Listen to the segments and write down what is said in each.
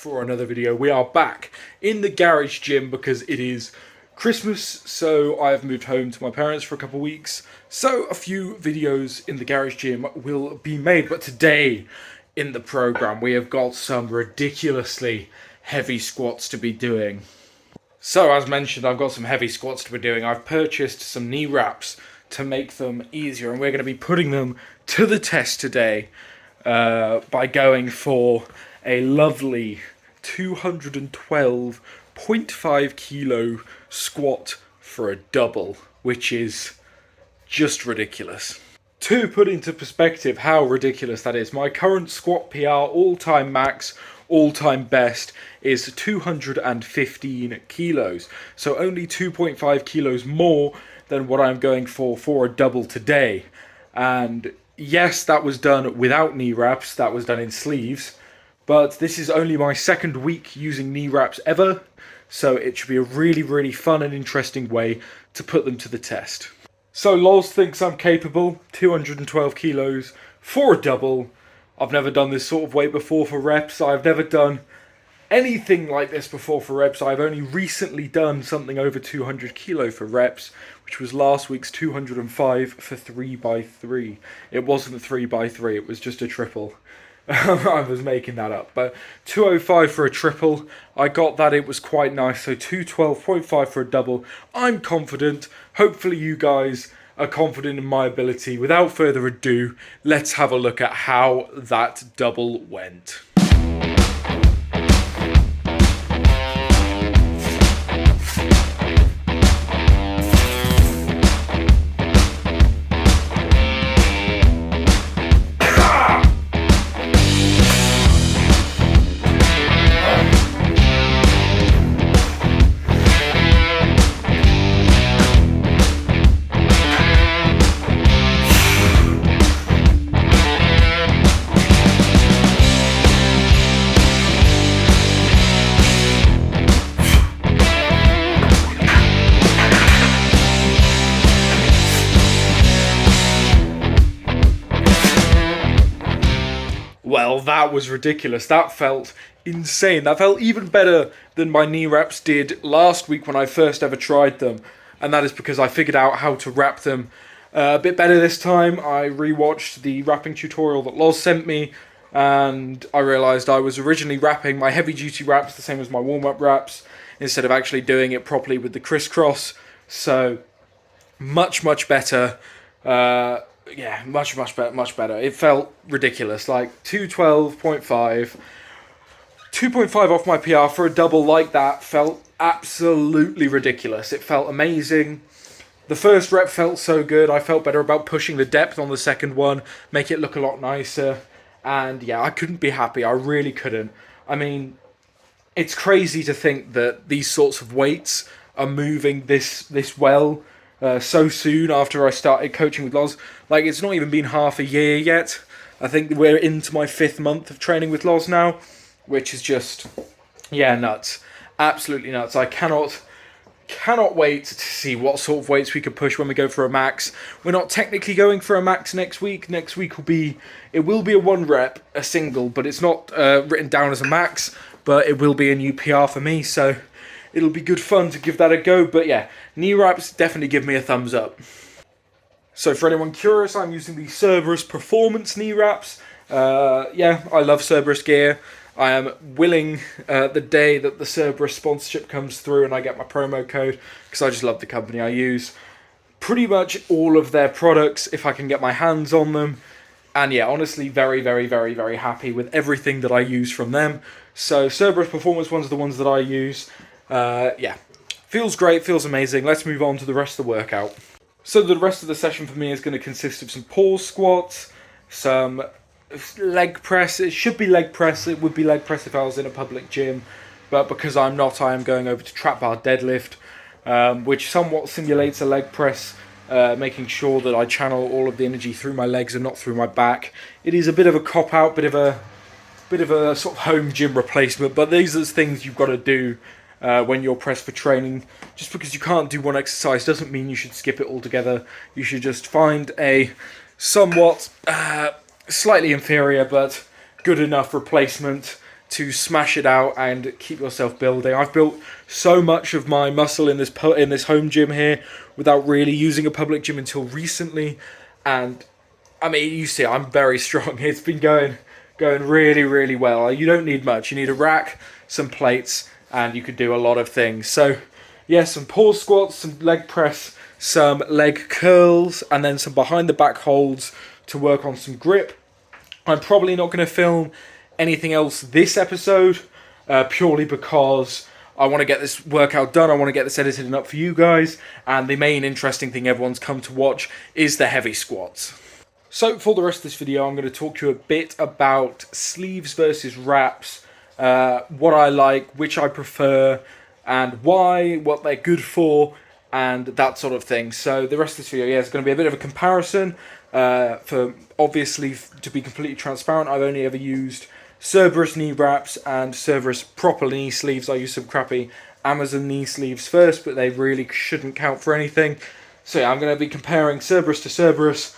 For another video. We are back in the garage gym because it is Christmas, so I have moved home to my parents for a couple of weeks, so a few videos in the garage gym will be made. But today in the program we have got some ridiculously heavy squats to be doing. So as mentioned, I've got some heavy squats to be doing. I've purchased some knee wraps to make them easier, and we're going to be putting them to the test today by going for a lovely 212.5 kilo squat for a double, which is just ridiculous. To put into perspective how ridiculous that is, my current squat PR, all-time max, all-time best, is 215 kilos. So only 2.5 kilos more than what I'm going for a double today. And yes, that was done without knee wraps, that was done in sleeves. But this is only my second week using knee wraps ever, so it should be a really fun and interesting way to put them to the test. So Loz thinks I'm capable, 212 kilos for a double. I've never done this sort of weight before for reps. I've never done anything like this before for reps. I've only recently done something over 200 kilo for reps, which was last week's 205 for 3x3. It wasn't 3x3, it was just a triple. I was making that up, but 205 for a triple, I got that, it was quite nice. So 212.5 for a double. I'm confident. Hopefully you guys are confident in my ability. Without further ado, let's have a look at how that double went. Well, that was ridiculous. That felt insane. That felt even better than my knee wraps did last week when I first ever tried them. And that is because I figured out how to wrap them a bit better this time. I rewatched the wrapping tutorial that Loz sent me, and I realised I was originally wrapping my heavy duty wraps the same as my warm-up wraps, instead of actually doing it properly with the crisscross. So, much better. Yeah, much better. It felt ridiculous. Like 212.5, 2.5 off my PR for a double like that felt absolutely ridiculous. It felt amazing. The first rep felt so good. I felt better about pushing the depth on the second one, make it look a lot nicer. And yeah, I couldn't be happy. I really couldn't. I mean, it's crazy to think that these sorts of weights are moving this well. So soon after I started coaching with Loz. Like, it's not even been half a year yet. I think we're into my 5th month of training with Loz now, which is just, yeah, nuts. Absolutely nuts. I cannot wait to see what sort of weights we could push when we go for a max. We're not technically going for a max next week. Next week will be a 1 rep, a single, but it's not written down as a max, but it will be a new PR for me, so it'll be good fun to give that a go. But yeah, knee wraps definitely give me a thumbs up. So for anyone curious, I'm using the Cerberus Performance knee wraps. Yeah, I love Cerberus gear. I am willing the day that the Cerberus sponsorship comes through and I get my promo code, because I just love the company I use. Pretty much all of their products, if I can get my hands on them. And yeah, honestly, very happy with everything that I use from them. So Cerberus Performance ones are the ones that I use. Yeah, feels great, feels amazing. Let's move on to the rest of the workout. So the rest of the session for me is going to consist of some pause squats, some leg press. It should be leg press. It would be leg press if I was in a public gym, but because I'm not, I am going over to trap bar deadlift, which somewhat simulates a leg press, making sure that I channel all of the energy through my legs and not through my back. It is a bit of a cop-out, bit of a sort of home gym replacement, but these are things you've got to do when you're pressed for training. Just because you can't do one exercise doesn't mean you should skip it altogether. You should just find a somewhat slightly inferior but good enough replacement to smash it out and keep yourself building. I've built so much of my muscle in this home gym here without really using a public gym until recently, and I mean, you see, I'm very strong. It's been going really, really well. You don't need much. You need a rack, some plates, and you can do a lot of things. So, yeah, some pause squats, some leg press, some leg curls, and then some behind the back holds to work on some grip. I'm probably not going to film anything else this episode, purely because I want to get this workout done. I want to get this edited and up for you guys. And the main interesting thing everyone's come to watch is the heavy squats. So for the rest of this video, I'm going to talk to you a bit about sleeves versus wraps, what I like, which I prefer, and why, what they're good for, and that sort of thing. So the rest of this video, yeah, is going to be a bit of a comparison. For obviously, to be completely transparent, I've only ever used Cerberus knee wraps and Cerberus proper knee sleeves. I used some crappy Amazon knee sleeves first, but they really shouldn't count for anything. So yeah, I'm going to be comparing Cerberus to Cerberus,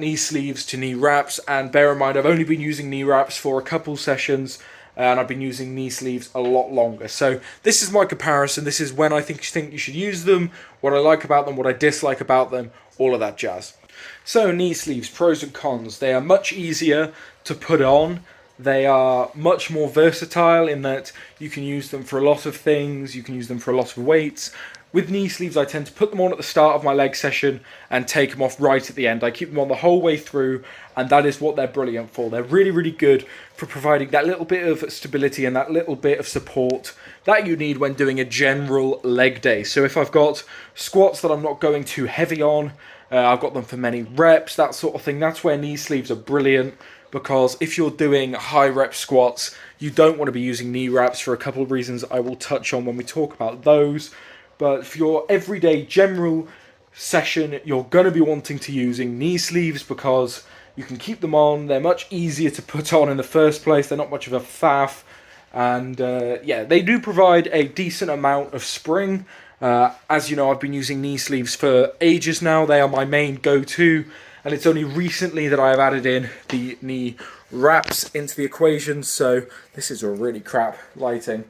knee sleeves to knee wraps, and bear in mind I've only been using knee wraps for a couple sessions, and I've been using knee sleeves a lot longer. So this is my comparison. This is when I think you should use them, what I like about them, what I dislike about them, all of that jazz. So knee sleeves, pros and cons. They are much easier to put on. They are much more versatile in that you can use them for a lot of things. You can use them for a lot of weights. With knee sleeves, I tend to put them on at the start of my leg session and take them off right at the end. I keep them on the whole way through, and that is what they're brilliant for. They're really, really good for providing that little bit of stability and that little bit of support that you need when doing a general leg day. So if I've got squats that I'm not going too heavy on, I've got them for many reps, that sort of thing, that's where knee sleeves are brilliant. Because if you're doing high rep squats, you don't want to be using knee wraps for a couple of reasons I will touch on when we talk about those. But for your everyday general session, you're going to be wanting to using knee sleeves because you can keep them on. They're much easier to put on in the first place. They're not much of a faff. And yeah, they do provide a decent amount of spring. As you know, I've been using knee sleeves for ages now. They are my main go-to. And it's only recently that I have added in the knee wraps into the equation. So this is a really crap lighting.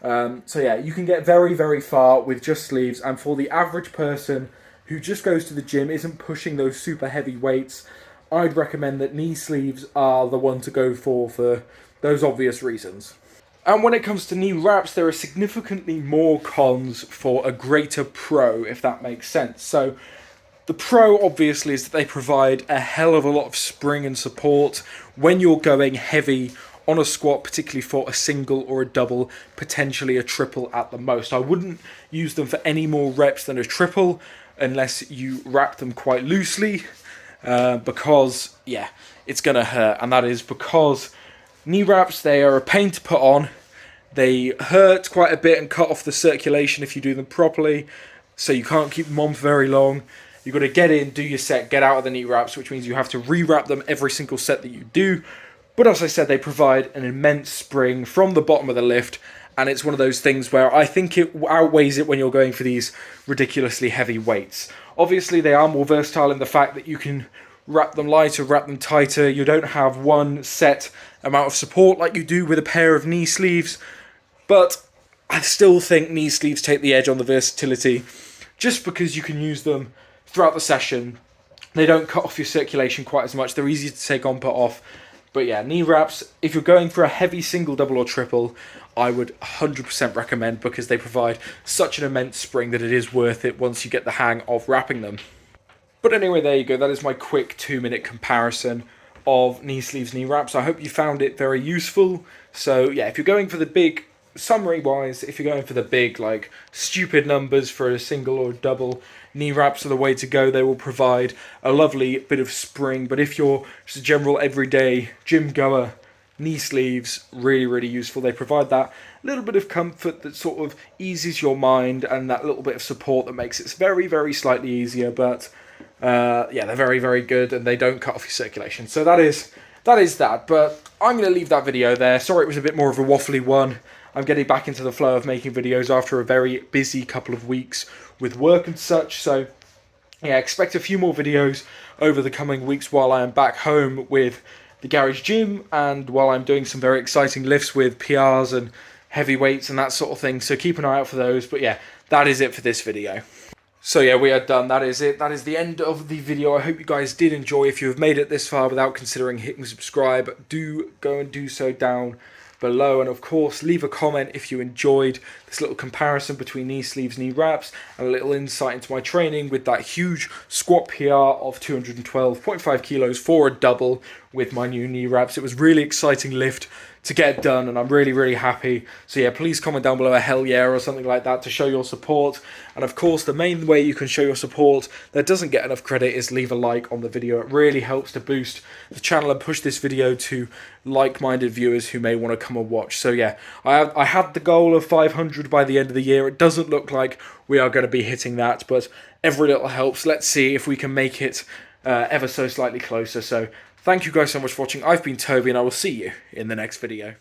So yeah, you can get very, very far with just sleeves. And for the average person who just goes to the gym, isn't pushing those super heavy weights, I'd recommend that knee sleeves are the one to go for those obvious reasons. And when it comes to knee wraps, there are significantly more cons for a greater pro, if that makes sense. So the pro, obviously, is that they provide a hell of a lot of spring and support when you're going heavy on a squat, particularly for a single or a double, potentially a triple at the most. I wouldn't use them for any more reps than a triple unless you wrap them quite loosely, because, yeah, it's going to hurt. And that is because knee wraps, they are a pain to put on. They hurt quite a bit and cut off the circulation if you do them properly, so you can't keep them on for very long. You've got to get in, do your set, get out of the knee wraps, which means you have to re-wrap them every single set that you do. But as I said, they provide an immense spring from the bottom of the lift, and it's one of those things where I think it outweighs it when you're going for these ridiculously heavy weights. Obviously, they are more versatile in the fact that you can wrap them lighter, wrap them tighter. You don't have one set amount of support like you do with a pair of knee sleeves. But I still think knee sleeves take the edge on the versatility, just because you can use them throughout the session. They don't cut off your circulation quite as much. They're easy to take on, put off. But yeah, knee wraps, if you're going for a heavy single, double or triple, I would 100% recommend, because they provide such an immense spring that it is worth it once you get the hang of wrapping them. But anyway, there you go. That is my quick 2-minute comparison of knee sleeves, knee wraps. I hope you found it very useful. So yeah, if you're going for the big, summary-wise, if you're going for the big, like, stupid numbers for a single or double, knee wraps are the way to go. They will provide a lovely bit of spring. But if you're just a general everyday gym goer, knee sleeves, really, really useful. They provide that little bit of comfort that sort of eases your mind, and that little bit of support that makes it very, very slightly easier. But yeah, they're very, very good, and they don't cut off your circulation. So that is that. But I'm going to leave that video there. Sorry it was a bit more of a waffly one. I'm getting back into the flow of making videos after a very busy couple of weeks with work and such. So yeah, expect a few more videos over the coming weeks while I am back home with the garage gym, and while I'm doing some very exciting lifts with PRs and heavy weights and that sort of thing, so keep an eye out for those. But yeah, that is it for this video. So yeah, we are done. That is it. That is the end of the video. I hope you guys did enjoy. If you have made it this far without considering hitting subscribe, do go and do so down below. And of course, leave a comment if you enjoyed this little comparison between knee sleeves, knee wraps, and a little insight into my training with that huge squat PR of 212.5 kilos for a double with my new knee wraps. It was really exciting lift to get done, and I'm really, really happy. So yeah, please comment down below a hell yeah or something like that to show your support. And of course, the main way you can show your support that doesn't get enough credit is leave a like on the video. It really helps to boost the channel and push this video to like-minded viewers who may want to come and watch. So yeah, I had the goal of 500 by the end of the year. It doesn't look like we are going to be hitting that, but every little helps. Let's see if we can make it ever so slightly closer. So thank you guys so much for watching. I've been Toby, and I will see you in the next video.